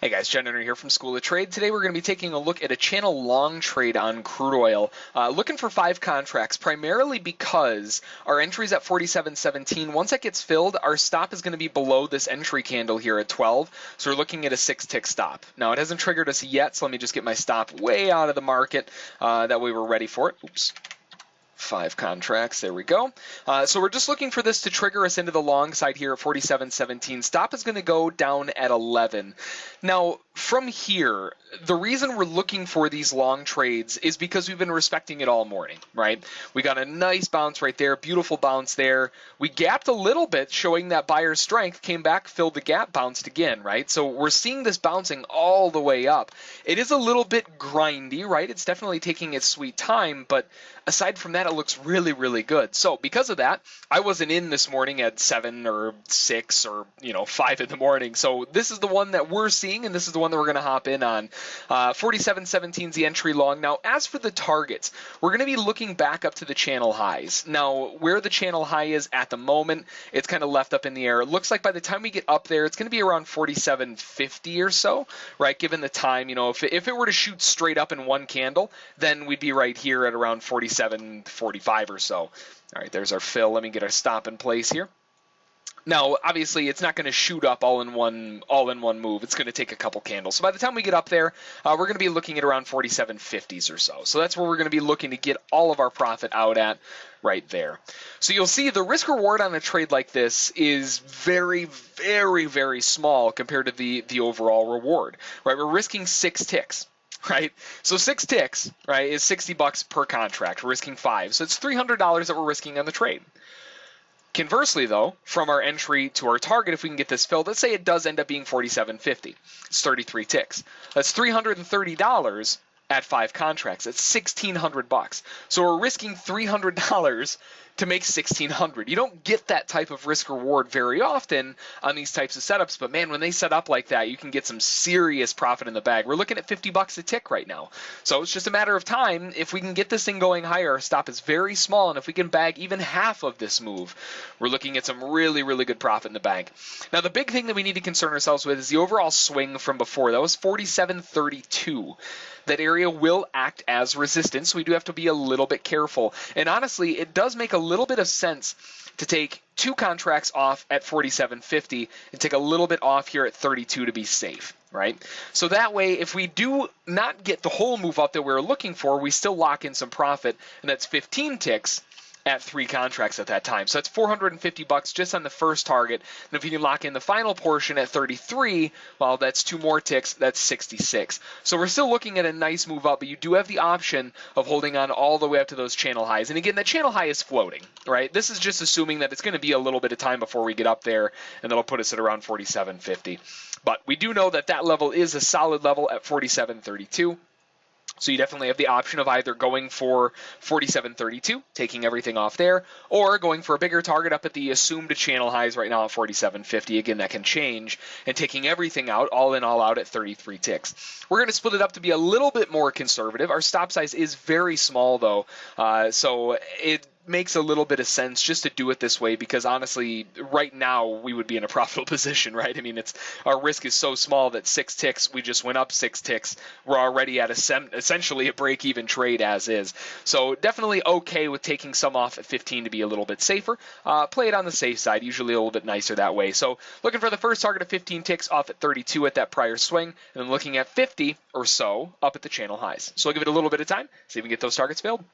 Hey guys, Jen Henry here from School of Trade. Today we're going to be taking a look at a channel long trade on crude oil. Looking for 5 contracts, primarily because our entry's at 47.17. Once that gets filled, our stop is going to be below this entry candle here at 12. So we're looking at a 6-tick stop. Now it hasn't triggered us yet, so let me just get my stop way out of the market. That way we're ready for it. Oops. 5 contracts, there we go. So we're just looking for this to trigger us into the long side here at 47.17. Stop is going to go down at 11. Now, from here, the reason we're looking for these long trades is because we've been respecting it all morning, right? We got a nice bounce right there, beautiful bounce there. We gapped a little bit, showing that buyer's strength, came back, filled the gap, bounced again, right? So we're seeing this bouncing all the way up. It is a little bit grindy, right? It's definitely taking its sweet time, but aside from that, it looks really, really good. So because of that, I wasn't in this morning at 7 or 6 or 5 in the morning. So this is the one that we're seeing, and this is the one that we're going to hop in on. 47.17 is the entry long. Now, as for the targets, we're going to be looking back up to the channel highs. Now, where the channel high is at the moment, it's kind of left up in the air. It looks like by the time we get up there, it's going to be around 47.50 or so, right? Given the time, if it were to shoot straight up in one candle, then we'd be right here at around 47.45 or so. All right, there's our fill. Let me get our stop in place here. Now, obviously, it's not going to shoot up all in one move. It's going to take a couple candles. So by the time we get up there, we're going to be looking at around 47.50s or so. So that's where we're going to be looking to get all of our profit out at right there. So you'll see the risk reward on a trade like this is very, very, very small compared to the overall reward, right? We're risking 6 ticks. Right, so 6 ticks, right, is $60 per contract. We're risking 5, so it's $300 that we're risking on the trade. Conversely, though, from our entry to our target, if we can get this filled, let's say it does end up being 47.50. It's 33 ticks. That's $330 at 5 contracts. That's $1,600. So we're risking $300 to make $1,600. You don't get that type of risk reward very often on these types of setups, but man, when they set up like that, you can get some serious profit in the bag. We're looking at $50 a tick right now. So it's just a matter of time. If we can get this thing going higher, our stop is very small, and if we can bag even half of this move, we're looking at some really, really good profit in the bag. Now, the big thing that we need to concern ourselves with is the overall swing from before. That was 47.32. That area will act as resistance, so we do have to be a little bit careful. And honestly, it does make a little bit of sense to take 2 contracts off at 47.50 and take a little bit off here at 32 to be safe, right? So that way, if we do not get the whole move up that we're looking for, we still lock in some profit, and that's 15 ticks at 3 contracts at that time. So that's $450 just on the first target. And if you can lock in the final portion at 33, well, that's 2 more ticks, that's 66. So we're still looking at a nice move up, but you do have the option of holding on all the way up to those channel highs. And again, that channel high is floating, right? This is just assuming that it's going to be a little bit of time before we get up there, and that'll put us at around 47.50. But we do know that that level is a solid level at 47.32. So you definitely have the option of either going for 47.32, taking everything off there, or going for a bigger target up at the assumed channel highs right now at 47.50. Again, that can change, and taking everything out, all in, all out at 33 ticks. We're going to split it up to be a little bit more conservative. Our stop size is very small, though, so it makes a little bit of sense just to do it this way, because honestly, right now we would be in a profitable position, right? I mean, our risk is so small that 6 ticks, we just went up 6 ticks. We're already at essentially a break-even trade as is. So definitely okay with taking some off at 15 to be a little bit safer. Play it on the safe side, usually a little bit nicer that way. So looking for the first target of 15 ticks off at 32 at that prior swing, and then looking at 50 or so up at the channel highs. So I'll give it a little bit of time, see if we can get those targets filled.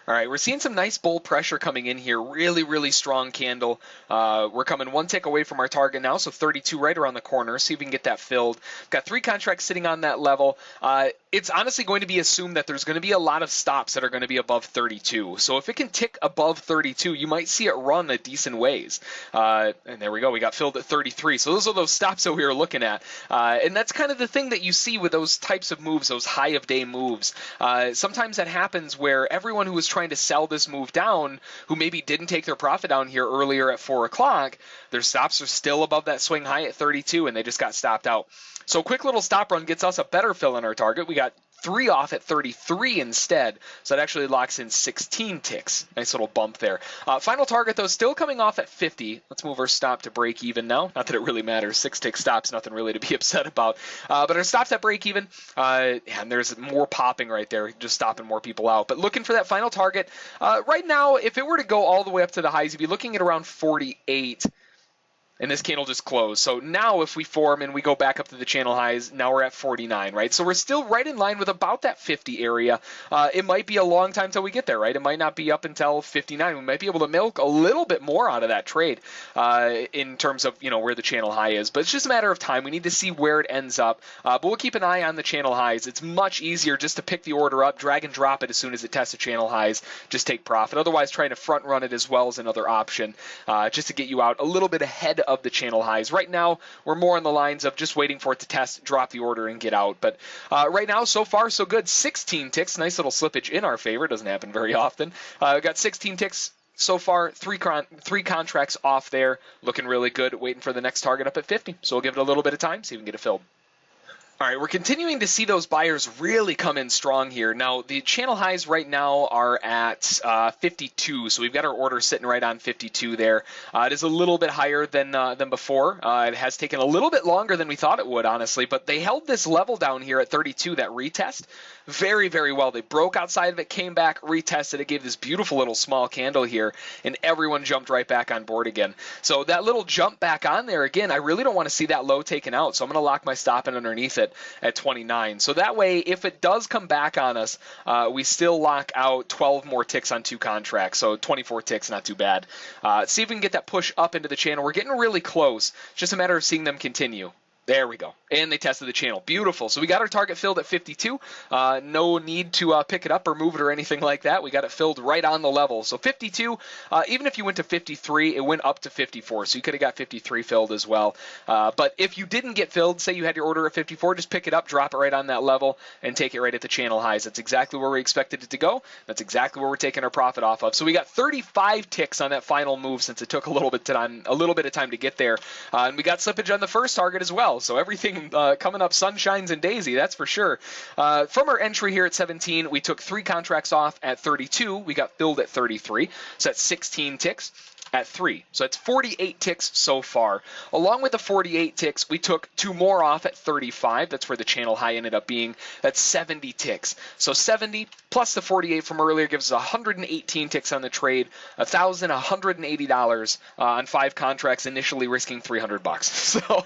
All right, we're seeing some nice bull pressure coming in here. Really, really strong candle. We're coming 1 tick away from our target now, so 32 right around the corner. See if we can get that filled. Got 3 contracts sitting on that level. It's honestly going to be assumed that there's going to be a lot of stops that are going to be above 32. So if it can tick above 32, you might see it run a decent ways. And there we go. We got filled at 33. So those are those stops that we were looking at. And that's kind of the thing that you see with those types of moves, those high-of-day moves. Sometimes that happens where everyone who was trying to sell this move down, who maybe didn't take their profit down here earlier at 4 o'clock, their stops are still above that swing high at 32, and they just got stopped out. So a quick little stop run gets us a better fill in our target. We got 3 off at 33 instead. So that actually locks in 16 ticks. Nice little bump there. Final target, though, still coming off at 50. Let's move our stop to break even now. Not that it really matters. 6-tick stops, nothing really to be upset about. But our stop's at break even. And there's more popping right there, just stopping more people out. But looking for that final target. Right now, if it were to go all the way up to the highs, you'd be looking at around 48. And this candle just closed. So now if we form and we go back up to the channel highs, now we're at 49, right? So we're still right in line with about that 50 area. It might be a long time till we get there, right? It might not be up until 59. We might be able to milk a little bit more out of that trade in terms of, where the channel high is. But it's just a matter of time. We need to see where it ends up. But we'll keep an eye on the channel highs. It's much easier just to pick the order up, drag and drop it as soon as it tests the channel highs, just take profit. Otherwise, trying to front run it as well is another option just to get you out a little bit ahead of the channel highs. Right now, we're more on the lines of just waiting for it to test, drop the order, and get out. But right now, so far, so good. 16 ticks. Nice little slippage in our favor. Doesn't happen very often. Got 16 ticks so far. Three contracts off there. Looking really good. Waiting for the next target up at 50. So we'll give it a little bit of time, see if we can get it filled. All right, we're continuing to see those buyers really come in strong here. Now, the channel highs right now are at 52, so we've got our order sitting right on 52 there. It is a little bit higher than before. It has taken a little bit longer than we thought it would, honestly, but they held this level down here at 32, that retest, very, very well. They broke outside of it, came back, retested it, gave this beautiful little small candle here, and everyone jumped right back on board again. So that little jump back on there, again, I really don't want to see that low taken out, so I'm going to lock my stop in underneath it at 29. So that way, if it does come back on us, we still lock out 12 more ticks on 2 contracts. So 24 ticks, not too bad. See if we can get that push up into the channel. We're getting really close. It's just a matter of seeing them continue. There we go. And they tested the channel. Beautiful. So we got our target filled at 52. No need to pick it up or move it or anything like that. We got it filled right on the level. So 52, even if you went to 53, it went up to 54. So you could have got 53 filled as well. But if you didn't get filled, say you had your order at 54, just pick it up, drop it right on that level, and take it right at the channel highs. That's exactly where we expected it to go. That's exactly where we're taking our profit off of. So we got 35 ticks on that final move since it took a little bit of time to get there. And we got slippage on the first target as well. So everything coming up sunshines and daisy, that's for sure. From our entry here at 17, we took 3 contracts off at 32. We got filled at 33. So that's 16 ticks at 3. So that's 48 ticks so far. Along with the 48 ticks, we took 2 more off at 35. That's where the channel high ended up being. That's 70 ticks. So 70 plus the 48 from earlier gives us 118 ticks on the trade, $1,180 on 5 contracts, initially risking $300. So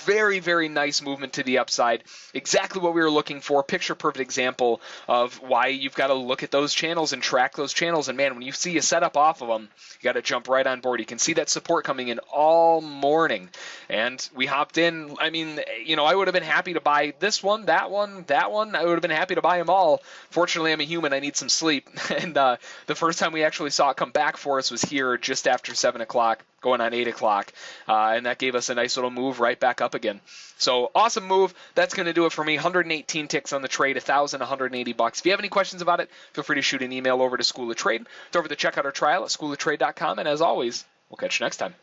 very, very nice movement to the upside. Exactly what we were looking for. Picture perfect example of why you've got to look at those channels and track those channels. And man, when you see a setup off of them, you got to jump right on board. You can see that support coming in all morning, and we hopped in. I mean, I would have been happy to buy this one, that one, that one. I would have been happy to buy them all. Fortunately, I'm a human. I need some sleep, and the first time we actually saw it come back for us was here just after 7 o'clock, going on 8 o'clock, and that gave us a nice little move right back up again. So awesome move. That's going to do it for me. 118 ticks on the trade, $1,180. If you have any questions about it, feel free to shoot an email over to School of Trade. It's over to check out our trial at schooloftrade.com, and as always, we'll catch you next time.